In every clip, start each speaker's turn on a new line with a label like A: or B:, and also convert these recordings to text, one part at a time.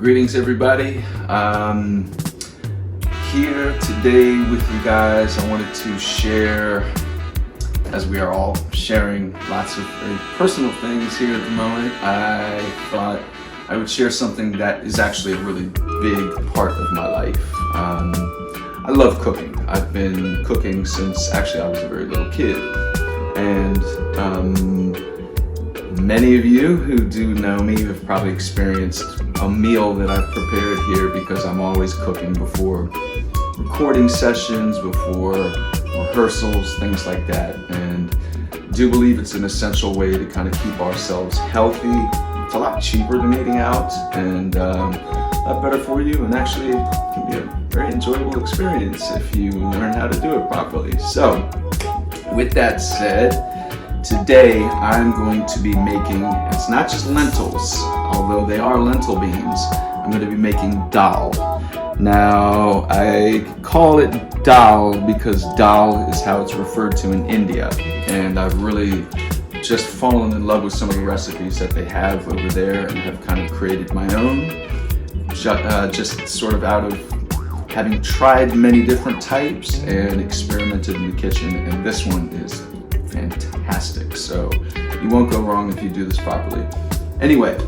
A: Greetings everybody. Here today with you guys. I wanted to share, as we are all sharing lots of very personal things here at the moment, I thought I would share something that is actually a really big part of my life. I love cooking. I've been cooking since actually I was a very little kid. And many of you who do know me have probably experienced a meal that I've prepared here because I'm always cooking before recording sessions, before rehearsals, things like that. And do believe it's an essential way to kind of keep ourselves healthy. It's a lot cheaper than eating out and a lot better for you, and actually it can be a very enjoyable experience if you learn how to do it properly. So with that said, today I'm going to be making, it's not just lentils, although they are lentil beans. I'm going to be making dal. Now I call it dal because dal is how it's referred to in India, and I've really just fallen in love with some of the recipes that they have over there and have kind of created my own, just sort of out of having tried many different types and experimented in the kitchen, and this one is fantastic. So you won't go wrong if you do this properly. Anyway,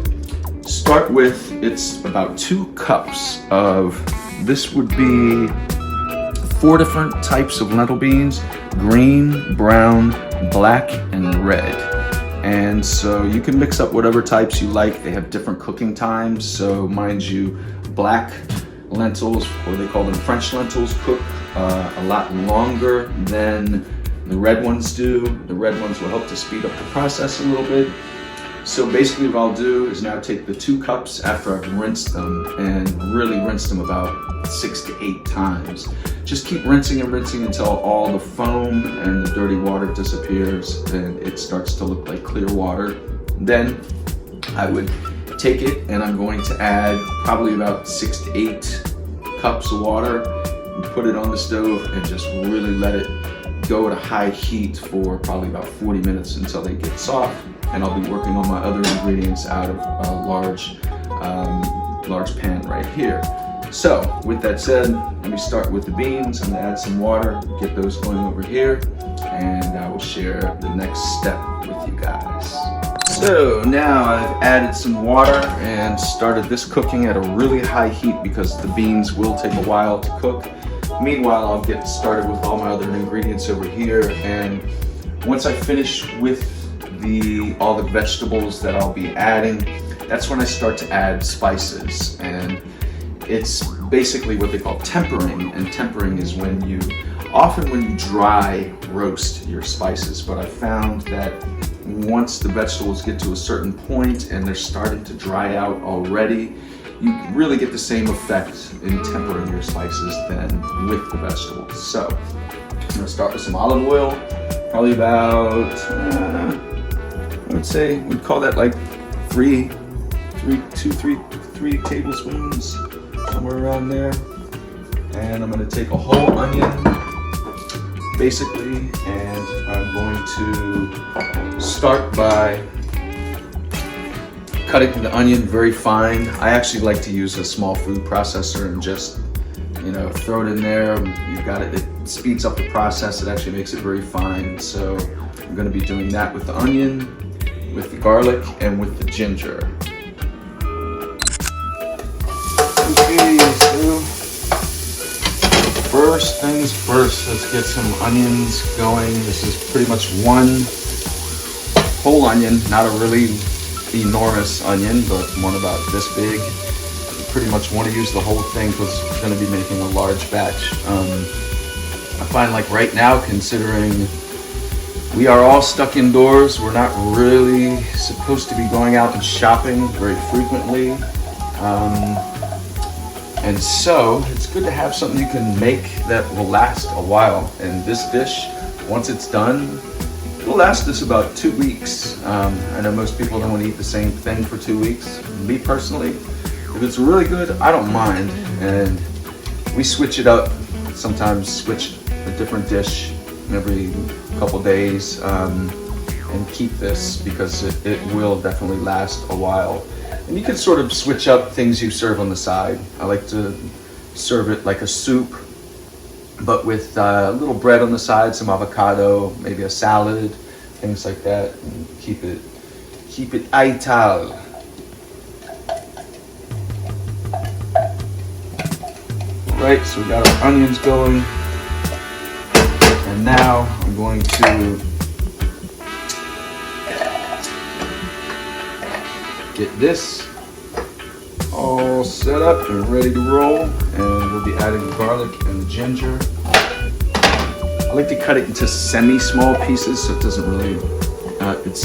A: start with, it's about 2 cups of, this would be 4 different types of lentil beans: green, brown, black, and red. And so you can mix up whatever types you like. They have different cooking times. So mind you, black lentils, or they call them French lentils, cook a lot longer than the red ones do. The red ones will help to speed up the process a little bit. So basically what I'll do is now take the 2 cups after I've rinsed them, and really rinse them about 6 to 8 times. Just keep rinsing and rinsing until all the foam and the dirty water disappears and it starts to look like clear water. Then I would take it and I'm going to add probably about 6 to 8 cups of water and put it on the stove and just really let it go at a high heat for probably about 40 minutes until they get soft. And I'll be working on my other ingredients out of a large pan right here. So with that said, let me start with the beans. I'm gonna add some water, get those going over here, and I will share the next step with you guys. So now I've added some water and started this cooking at a really high heat because the beans will take a while to cook. Meanwhile, I'll get started with all my other ingredients over here, and once I finish with all the vegetables that I'll be adding, that's when I start to add spices. And it's basically what they call tempering, and tempering is when you dry roast your spices. But I found that once the vegetables get to a certain point and they're starting to dry out already, you really get the same effect in tempering your spices than with the vegetables. So I'm gonna start with some olive oil, probably about I would say we'd call that like 3 tablespoons, somewhere around there. And I'm going to take a whole onion, basically, and I'm going to start by cutting the onion very fine. I actually like to use a small food processor and just, throw it in there. You've got it. It speeds up the process. It actually makes it very fine. So I'm going to be doing that with the onion, with the garlic, and with the ginger. Okay, so first things first, let's get some onions going. This is pretty much 1 whole onion, not a really enormous onion, but one about this big. You pretty much want to use the whole thing because we're going to be making a large batch. I find like right now, considering we are all stuck indoors, we're not really supposed to be going out and shopping very frequently. And so it's good to have something you can make that will last a while. And this dish, once it's done, it'll last us about 2 weeks. I know most people don't want to eat the same thing for 2 weeks. Me personally, if it's really good, I don't mind. And we switch it up, sometimes switch a different dish every couple days, and keep this because it will definitely last a while. And you can sort of switch up things you serve on the side. I like to serve it like a soup, but with a little bread on the side, some avocado, maybe a salad, things like that, and keep it Ital. Right, so we got our onions going, and now I'm going to get this all set up and ready to roll, and we'll be adding the garlic and the ginger. I like to cut it into semi-small pieces so it doesn't really,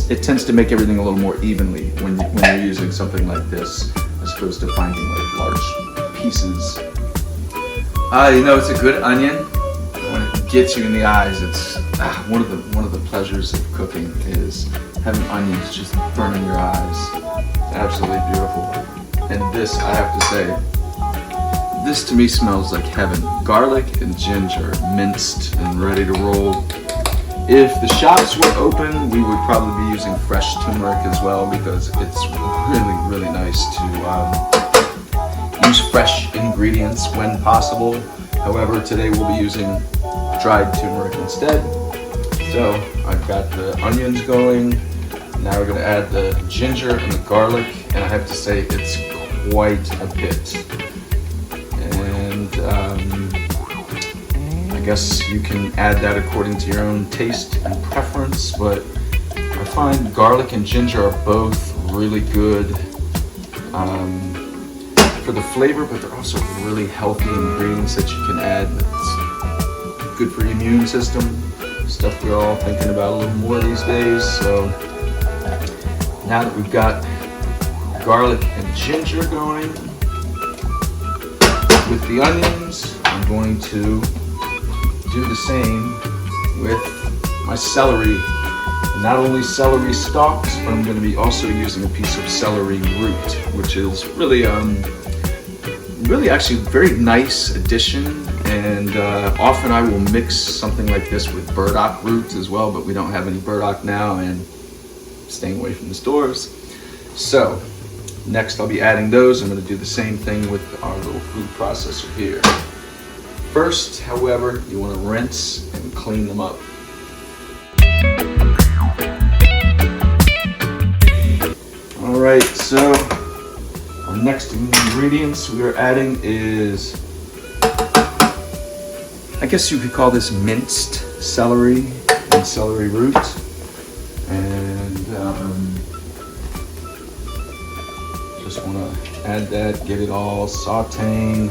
A: it tends to make everything a little more evenly when you're using something like this, as opposed to finding like large pieces. You know, it's a good onion. When it gets you in the eyes, it's one of the pleasures of cooking is having onions just burn in your eyes. Absolutely beautiful. And this, I have to say, this to me smells like heaven. Garlic and ginger minced and ready to roll. If the shops were open, we would probably be using fresh turmeric as well, because it's really, really nice to use fresh ingredients when possible. However, today we'll be using dried turmeric instead. So I've got the onions going. Now we're going to add the ginger and the garlic, and I have to say it's quite a bit. And I guess you can add that according to your own taste and preference, but I find garlic and ginger are both really good for the flavor, but they're also really healthy ingredients that you can add that's good for your immune system. Stuff we're all thinking about a little more these days. So now that we've got garlic and ginger going with the onions, I'm going to do the same with my celery. Not only celery stalks, but I'm going to be also using a piece of celery root, which is really actually a very nice addition. And often I will mix something like this with burdock roots as well, but we don't have any burdock now, and staying away from the stores. So next I'll be adding those. I'm going to do the same thing with our little food processor here. First, however, you want to rinse and clean them up. All right, so our next ingredients we are adding is, I guess you could call this minced celery and celery root. And just want to add that, get it all sauteing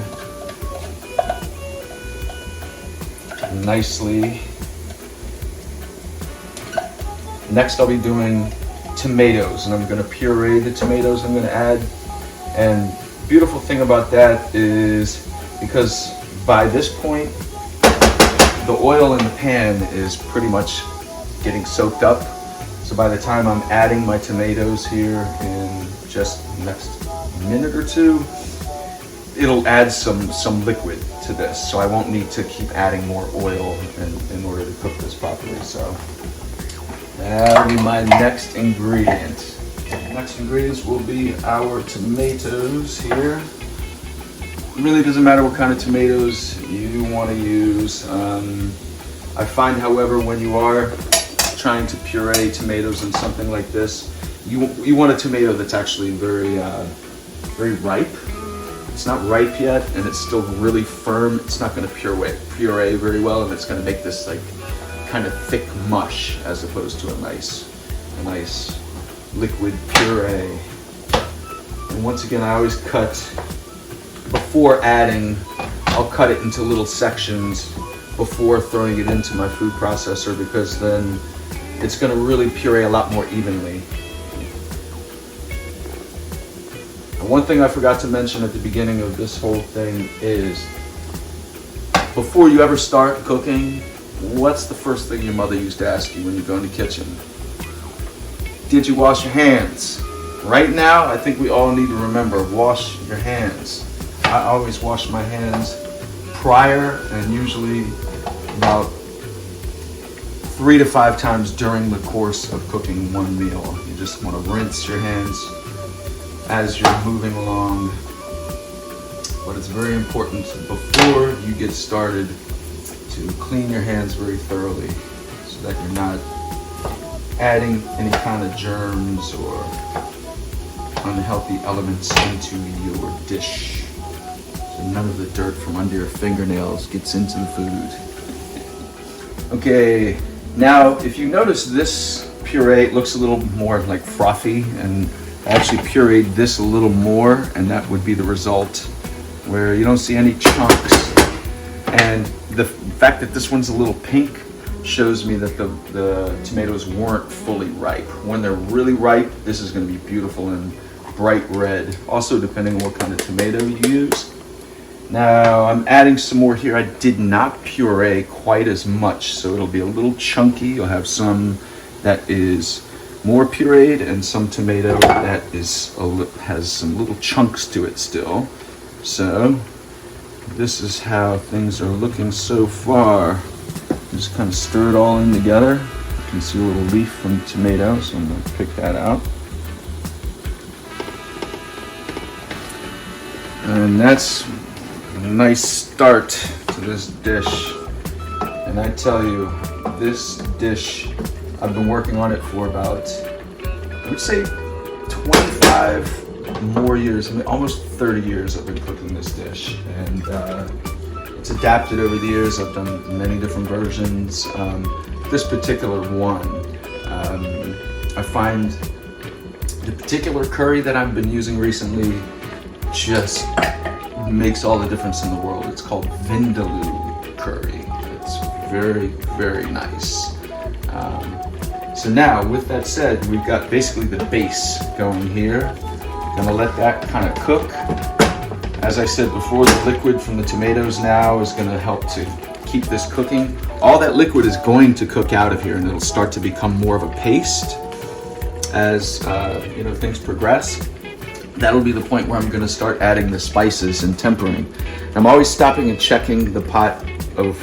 A: nicely. Next I'll be doing tomatoes, and I'm going to puree the tomatoes I'm going to add. And beautiful thing about that is because by this point the oil in the pan is pretty much getting soaked up. So by the time I'm adding my tomatoes here in just the next minute or two, it'll add some liquid to this. So I won't need to keep adding more oil in order to cook this properly. So that'll be my next ingredient. Next ingredients will be our tomatoes here. It really doesn't matter what kind of tomatoes you want to use. I find, however, when you are trying to puree tomatoes in something like this, you want a tomato that's actually very ripe. It's not ripe yet, and it's still really firm. It's not going to puree very well, and it's going to make this like kind of thick mush as opposed to a nice liquid puree. And once again, I always cut before adding. I'll cut it into little sections before throwing it into my food processor, because then it's going to really puree a lot more evenly. And one thing I forgot to mention at the beginning of this whole thing is, before you ever start cooking, what's the first thing your mother used to ask you when you go in the kitchen? Did you wash your hands? Right now, I think we all need to remember, wash your hands. I always wash my hands prior, and usually about 3 to 5 times during the course of cooking one meal. You just want to rinse your hands as you're moving along. But it's very important before you get started to clean your hands very thoroughly so that you're not adding any kind of germs or unhealthy elements into your dish. So none of the dirt from under your fingernails gets into the food. Okay, now if you notice this puree looks a little more like frothy, and I actually pureed this a little more, and that would be the result where you don't see any chunks. And the fact that this one's a little pink shows me that the tomatoes weren't fully ripe. When they're really ripe, this is going to be beautiful and bright red, also depending on what kind of tomato you use. Now I'm adding some more here. I did not puree quite as much, so it'll be a little chunky. You'll have some that is more pureed and some tomato that is has some little chunks to it still. So this is how things are looking so far. Just kind of stir it all in together. You can see a little leaf from tomato, so I'm going to pick that out. And that's a nice start to this dish. And I tell you, this dish, I've been working on it for about, I would say 25 more years, I mean, almost 30 years I've been cooking this dish. And it's adapted over the years. I've done many different versions. This particular one, I find the particular curry that I've been using recently just makes all the difference in the world. It's called Vindaloo Curry. It's very, very nice. So now, with that said, we've got basically the base going here. Gonna let that kind of cook. As I said before, the liquid from the tomatoes now is gonna help to keep this cooking. All that liquid is going to cook out of here, and it'll start to become more of a paste as things progress. That'll be the point where I'm gonna start adding the spices and tempering. I'm always stopping and checking the pot of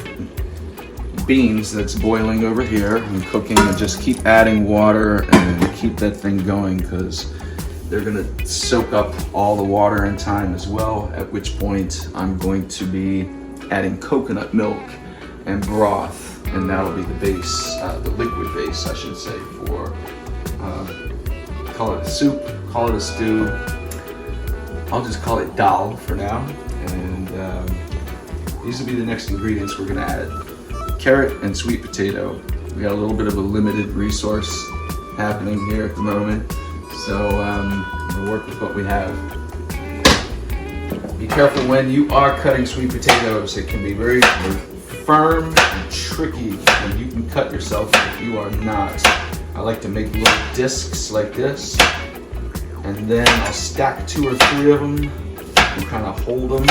A: beans that's boiling over here and cooking, and just keep adding water and keep that thing going, because they're gonna soak up all the water in time as well, at which point I'm going to be adding coconut milk and broth, and that'll be the base, the liquid base, I should say, for, call it a soup, call it a stew. I'll just call it dal for now, and these will be the next ingredients we're gonna add. Carrot and sweet potato. We got a little bit of a limited resource happening here at the moment, so we'll work with what we have. Be careful when you are cutting sweet potatoes. It can be very, very firm and tricky, and you can cut yourself if you are not. I like to make little discs like this, and then I'll stack 2 or 3 of them and kind of hold them.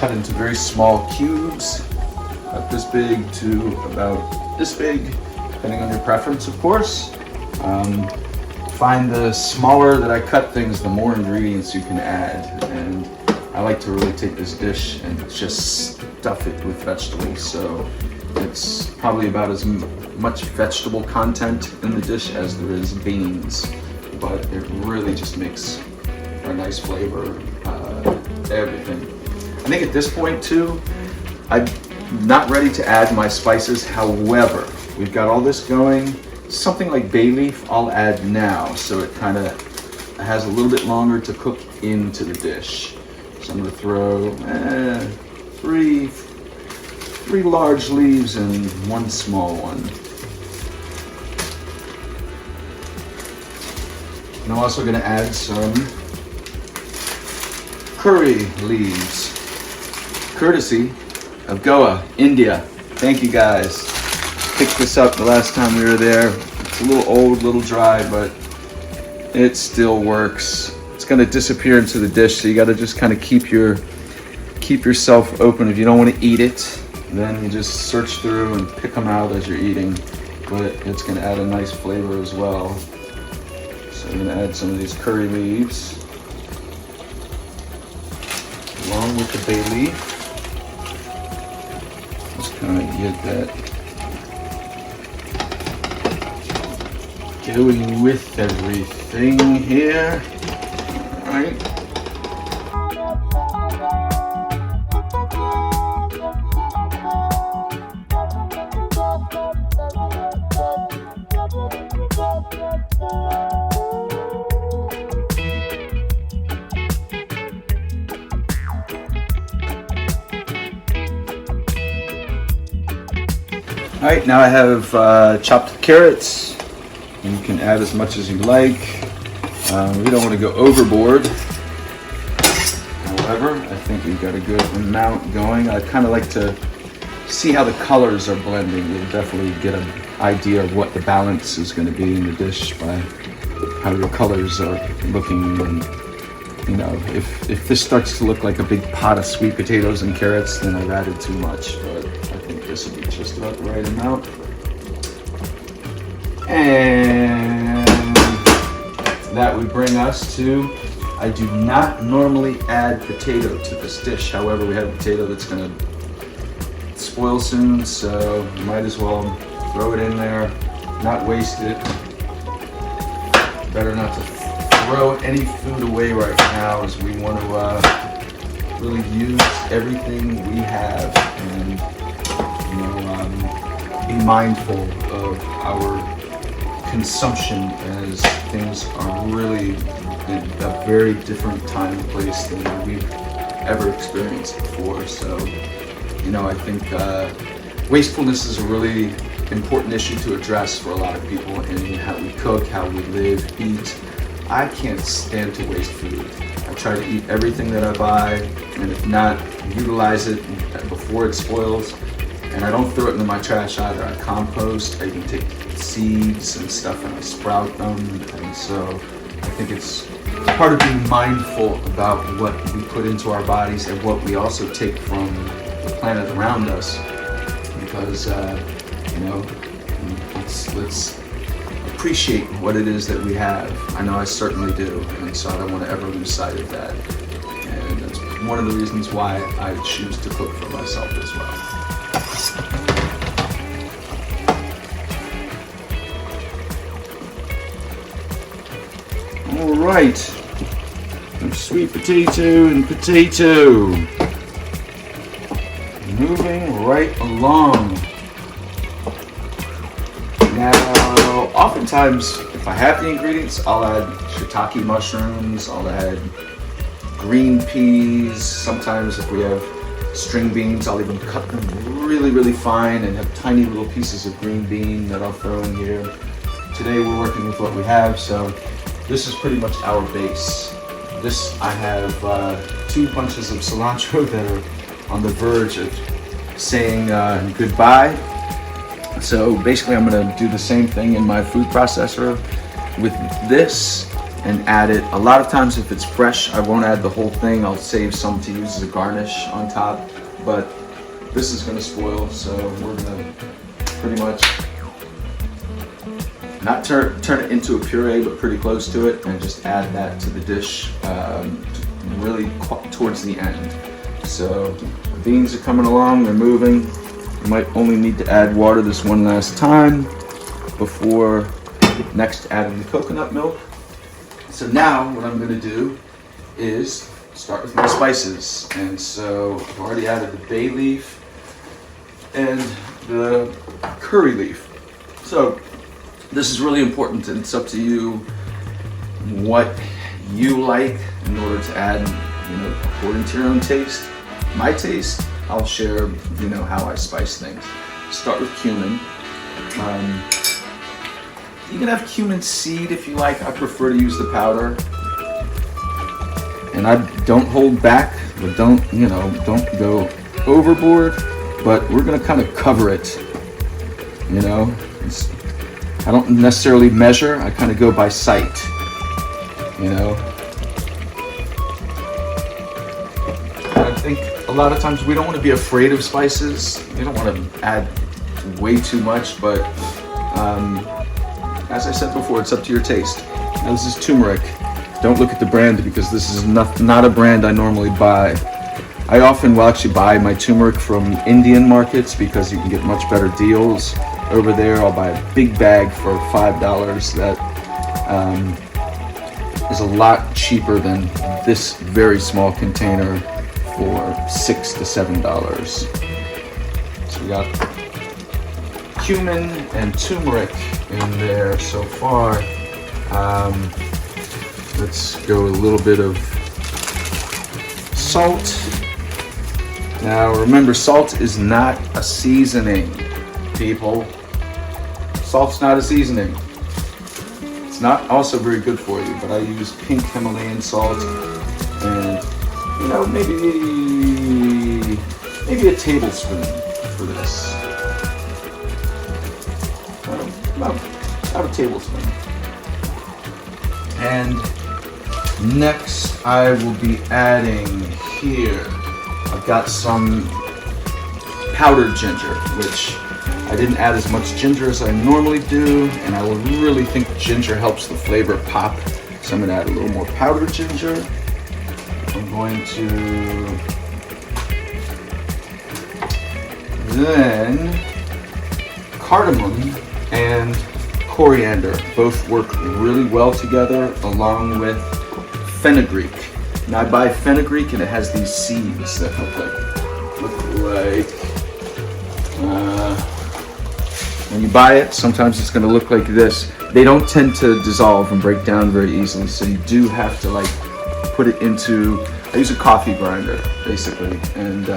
A: Into very small cubes, about this big to about this big, depending on your preference, of course. Find the smaller that I cut things, the more ingredients you can add, and I like to really take this dish and just stuff it with vegetables, so it's probably about as much vegetable content in the dish as there is beans, but it really just makes for a nice flavor, everything. I think at this point too, I'm not ready to add my spices. However, we've got all this going. Something like bay leaf I'll add now, so it kind of has a little bit longer to cook into the dish. So I'm going to throw three large leaves and 1 small one. And I'm also going to add some curry leaves, courtesy of Goa, India. Thank you guys. Picked this up the last time we were there. It's a little old, a little dry, but it still works. It's gonna disappear into the dish, so you gotta just kind of keep keep yourself open. If you don't want to eat it, then you just search through and pick them out as you're eating. But it's going to add a nice flavor as well. So I'm going to add some of these curry leaves along with the bay leaf. Just kind of get that going with everything here. All right. All right, now I have chopped carrots. You can add as much as you like. We don't want to go overboard. However, I think we've got a good amount going. I kind of like to see how the colors are blending. You'll definitely get an idea of what the balance is going to be in the dish by how your colors are looking. And, you know, if this starts to look like a big pot of sweet potatoes and carrots, then I've added too much. But I think this will be just about the right amount. And that would bring us to, I do not normally add potato to this dish. However, we have a potato that's going to spoil soon, so you might as well throw it in there, not waste it. Better not to throw any food away right now, as we want to really use everything we have and, you know, be mindful of our consumption, as things are really in a very different time and place than we've ever experienced before. So, you know, I think wastefulness is a really important issue to address for a lot of people in how we cook, how we live, eat. I can't stand to waste food. I try to eat everything that I buy, and if not, utilize it before it spoils. And I don't throw it into my trash either. I compost. I can take seeds and stuff and I sprout them. And so I think it's part of being mindful about what we put into our bodies and what we also take from the planet around us. Because, you know, let's appreciate what it is that we have. I know I certainly do. And so I don't want to ever lose sight of that. And that's one of the reasons why I choose to cook for myself as well. All right, sweet potato and potato. Moving right along. Now, oftentimes, if I have the ingredients, I'll add shiitake mushrooms, I'll add green peas. Sometimes if we have string beans, I'll even cut them really, really fine and have tiny little pieces of green bean that I'll throw in here. Today we're working with what we have, so this is pretty much our base. This, I have 2 bunches of cilantro that are on the verge of saying goodbye. So basically I'm gonna do the same thing in my food processor with this and add it. A lot of times if it's fresh, I won't add the whole thing. I'll save some to use as a garnish on top, but this is gonna spoil, so we're gonna pretty much not turn it into a puree, but pretty close to it, and just add that to the dish really towards the end. So the beans are coming along, they're moving. You might only need to add water this one last time before next adding the coconut milk. So now what I'm going to do is start with my spices. And so I've already added the bay leaf and the curry leaf. So this is really important, and it's up to you what you like in order to add, you know, according to your own taste. My taste, I'll share, you know, how I spice things. Start with cumin. You can have cumin seed if you like. I prefer to use the powder. And I don't hold back, but don't go overboard. But we're gonna kind of cover it, you know. I don't necessarily measure, I kind of go by sight, you know. I think a lot of times we don't want to be afraid of spices. You don't want to add way too much, but as I said before, it's up to your taste. Now this is turmeric. Don't look at the brand because this is not a brand I normally buy. I often will actually buy my turmeric from Indian markets because you can get much better deals over there. I'll buy a big bag for $5 that is a lot cheaper than this very small container for $6 to $7. So we got cumin and turmeric in there so far. Let's go a little bit of salt. Now remember, salt is not a seasoning, people. Salt's not a seasoning. It's not also very good for you, but I use pink Himalayan salt and, you know, maybe a tablespoon for this. About a tablespoon. And next I will be adding here, I've got some powdered ginger, which I didn't add as much ginger as I normally do, and I really think ginger helps the flavor pop. So I'm going to add a little more powdered ginger. I'm going to then cardamom and coriander both work really well together, along with fenugreek. Now I buy fenugreek and it has these seeds that look like when you buy it, sometimes it's going to look like this. They don't tend to dissolve and break down very easily, so you do have to like put it into, I use a coffee grinder basically, and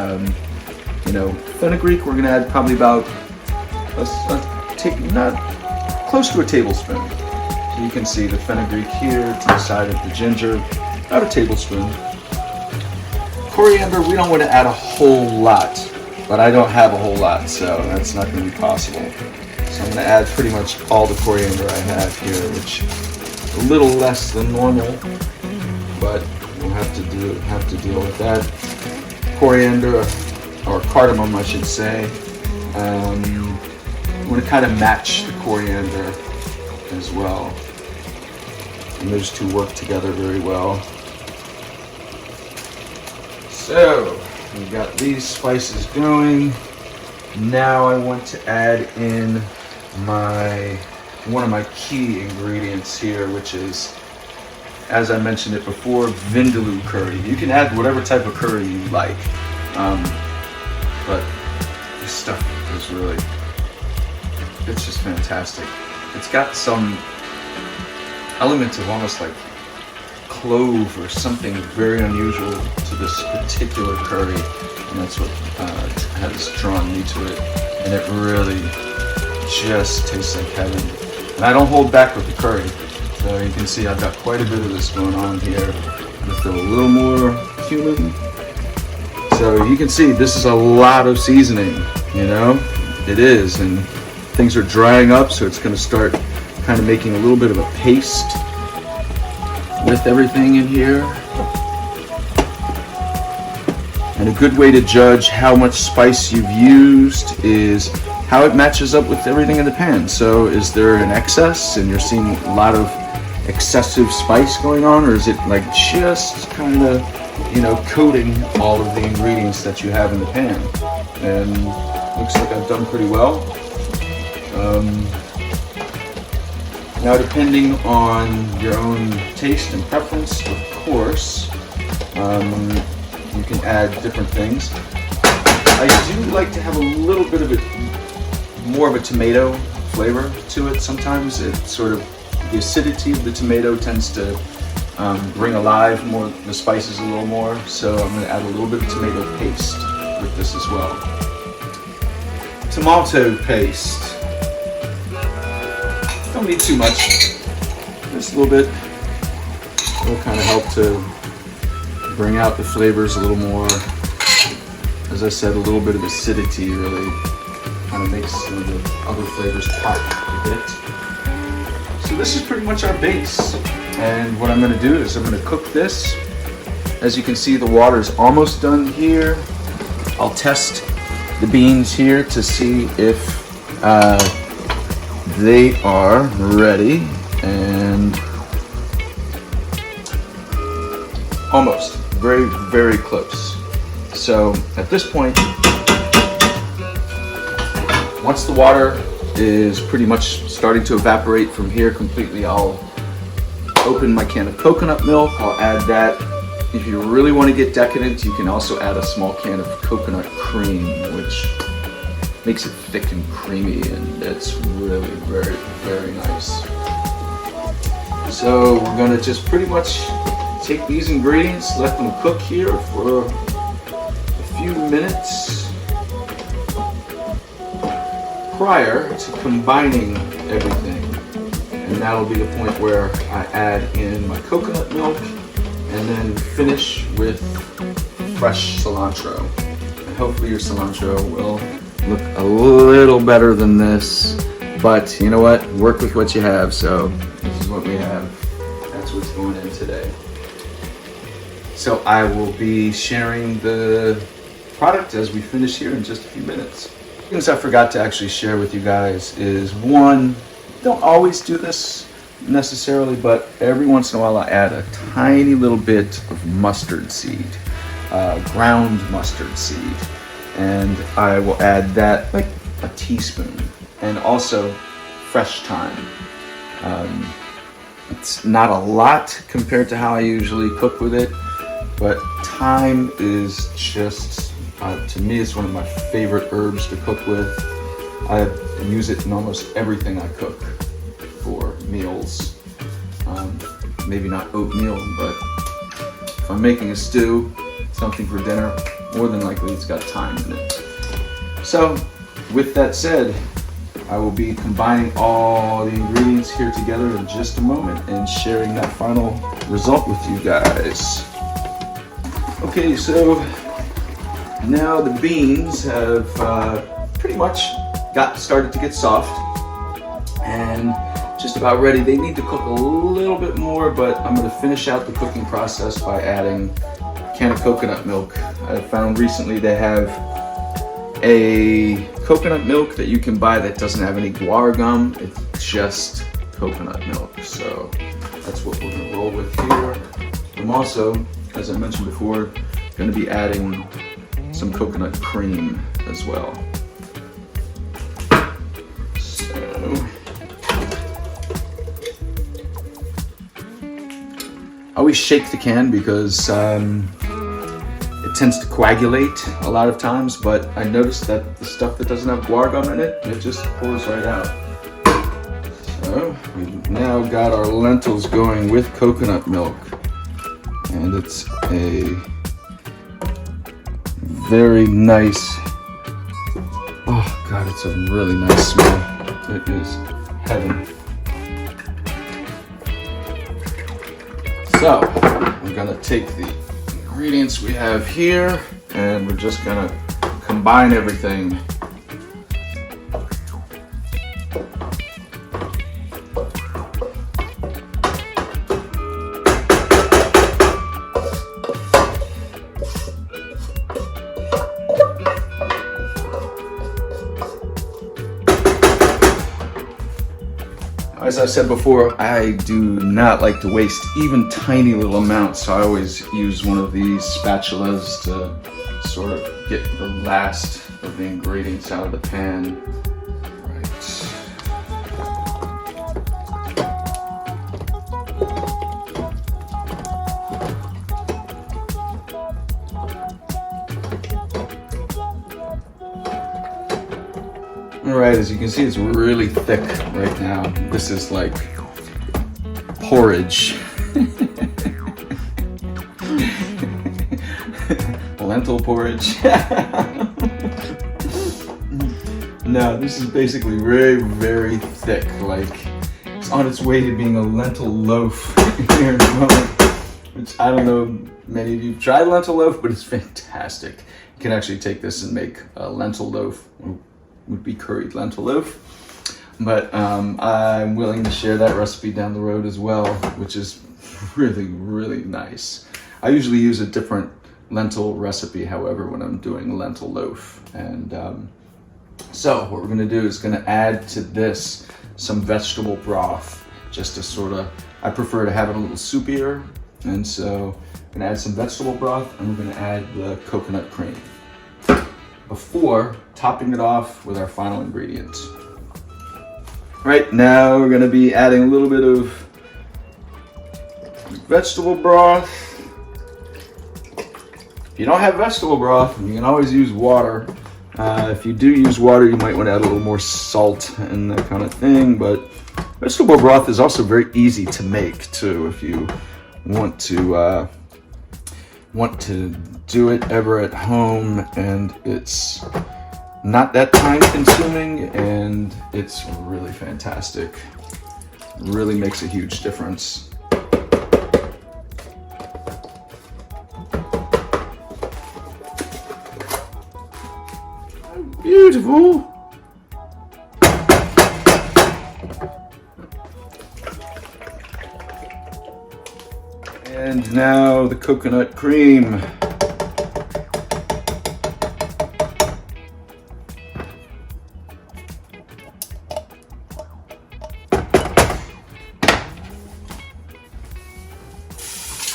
A: you know, fenugreek we're going to add probably about close to a tablespoon. So you can see the fenugreek here to the side of the ginger, about a tablespoon. Coriander, we don't want to add a whole lot, but I don't have a whole lot, so that's not going to be possible. So I'm going to add pretty much all the coriander I have here, which is a little less than normal, but we'll have to deal with that. Coriander, or cardamom I should say. I'm going to kind of match the coriander as well, and those two work together very well. So we've got these spices going. Now I want to add in one of my key ingredients here, which is, as I mentioned it before, Vindaloo Curry. You can add whatever type of curry you like, but this stuff is really, it's just fantastic. It's got some elements of almost like clove or something very unusual to this particular curry, and that's what has drawn me to it, and it really just tastes like heaven. And I don't hold back with the curry, so you can see I've got quite a bit of this going on here. I'm going to throw a little more cumin. So you can see this is a lot of seasoning, you know, it is, and things are drying up, so it's going to start kind of making a little bit of a paste with everything in here. And a good way to judge how much spice you've used is how it matches up with everything in the pan. So is there an excess and you're seeing a lot of excessive spice going on, or is it like just kind of, you know, coating all of the ingredients that you have in the pan? And looks like I've done pretty well. Now, depending on your own taste and preference, of course, you can add different things. I do like to have a little bit of more of a tomato flavor to it. Sometimes it sort of, the acidity of the tomato tends to bring alive more the spices a little more. So I'm going to add a little bit of tomato paste with this as well. Tomato paste. Don't need too much, just a little bit. It'll kind of help to bring out the flavors a little more. As I said, a little bit of acidity really kind of makes some of the other flavors pop a bit. So this is pretty much our base. And what I'm going to do is I'm going to cook this. As you can see, the water is almost done here. I'll test the beans here to see if they are ready, and almost, very, very close. So at this point, once the water is pretty much starting to evaporate from here completely, I'll open my can of coconut milk. I'll add that. If you really want to get decadent, you can also add a small can of coconut cream, which makes it thick and creamy, and it's really very, very nice. So we're going to just pretty much take these ingredients, let them cook here for a few minutes prior to combining everything. And that'll be the point where I add in my coconut milk and then finish with fresh cilantro. And hopefully your cilantro will look a little better than this, but you know what? Work with what you have, so this is what we have. That's what's going in today. So I will be sharing the product as we finish here in just a few minutes. Things I forgot to actually share with you guys is, one, don't always do this necessarily, but every once in a while I add a tiny little bit of mustard seed, ground mustard seed, and I will add that like a teaspoon, and also fresh thyme. It's not a lot compared to how I usually cook with it, but thyme is just, to me, it's one of my favorite herbs to cook with. I use it in almost everything I cook for meals. Maybe not oatmeal, but if I'm making a stew, something for dinner, more than likely it's got thyme in it. So with that said, I will be combining all the ingredients here together in just a moment and sharing that final result with you guys. Okay, so now the beans have pretty much started to get soft and just about ready. They need to cook a little bit more, but I'm going to finish out the cooking process by adding a can of coconut milk. I found recently they have a coconut milk that you can buy that doesn't have any guar gum. It's just coconut milk. So that's what we're going to roll with here. I'm also, as I mentioned before, going to be adding some coconut cream as well. So I always shake the can because it tends to coagulate a lot of times, but I noticed that the stuff that doesn't have guar gum in it, it just pours right out. So we've now got our lentils going with coconut milk, and it's a very nice, oh God, it's a really nice smell. It is heaven. So we're gonna take the ingredients we have here and we're just gonna combine everything. As I said before, I do not like to waste even tiny little amounts, so I always use one of these spatulas to sort of get the last of the ingredients out of the pan. Alright, as you can see, it's really thick right now. This is like porridge. Lentil porridge. No, this is basically very, very thick. Like, it's on its way to being a lentil loaf here in a moment. Which, I don't know, many of you have tried lentil loaf, but it's fantastic. You can actually take this and make a lentil loaf. Would be curried lentil loaf, but I'm willing to share that recipe down the road as well, which is really, really nice. I usually use a different lentil recipe, however, when I'm doing lentil loaf. And so what we're gonna do is gonna add to this some vegetable broth, just to sort of, I prefer to have it a little soupier. And so I'm gonna add some vegetable broth, and we're gonna add the coconut cream before topping it off with our final ingredient. Right now we're gonna be adding a little bit of vegetable broth. If you don't have vegetable broth, you can always use water. If you do use water, you might want to add a little more salt and that kind of thing, but vegetable broth is also very easy to make too, if you want to do it ever at home, and it's not that time consuming, and it's really fantastic. Really makes a huge difference. Beautiful. And now the coconut cream.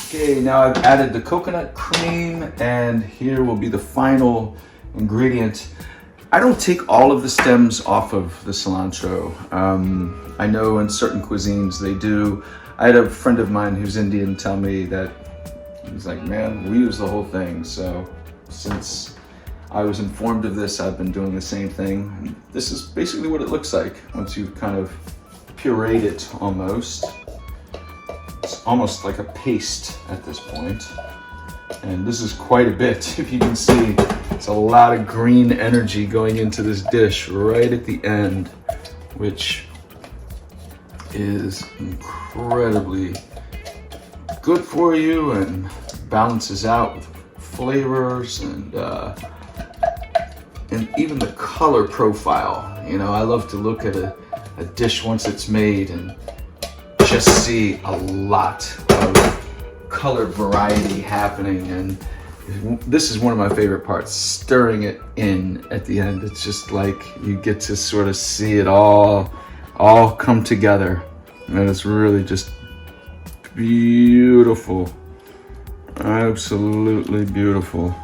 A: Okay, now I've added the coconut cream, and here will be the final ingredient. I don't take all of the stems off of the cilantro. I know in certain cuisines they do. I had a friend of mine who's Indian tell me that he's like, man, we use the whole thing. So since I was informed of this, I've been doing the same thing. And this is basically what it looks like once you've kind of pureed it almost. It's almost like a paste at this point. And this is quite a bit. If you can see, it's a lot of green energy going into this dish right at the end, which is incredibly good for you and balances out with flavors and even the color profile. You know, I love to look at a dish once it's made and just see a lot of color variety happening, and this is one of my favorite parts, stirring it in at the end. It's just like you get to sort of see it all come together, and it's really just beautiful. Absolutely beautiful.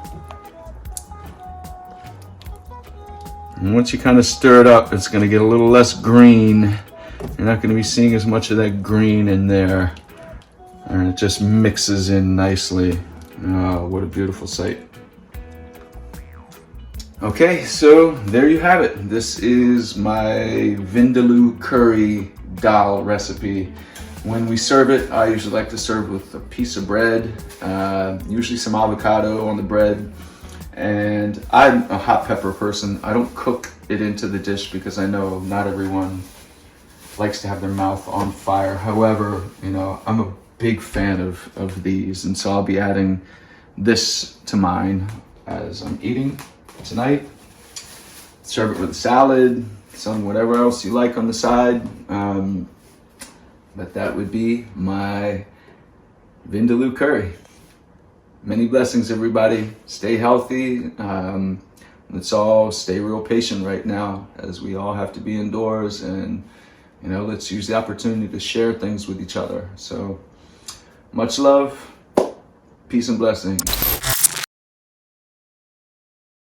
A: And once you kind of stir it up, it's going to get a little less green. You're not going to be seeing as much of that green in there, and it just mixes in nicely. Oh, what a beautiful sight. Okay, so there you have it. This is my Vindaloo Curry dal recipe. When we serve it, I usually like to serve with a piece of bread, usually some avocado on the bread. And I'm a hot pepper person. I don't cook it into the dish because I know not everyone likes to have their mouth on fire. However, you know, I'm a big fan of these, and so I'll be adding this to mine as I'm eating tonight. Serve it with a salad, some whatever else you like on the side. But that would be my Vindaloo curry. Many blessings, everybody. Stay healthy. Let's all stay real patient right now, as we all have to be indoors, and you know, let's use the opportunity to share things with each other. So much love, peace and blessings.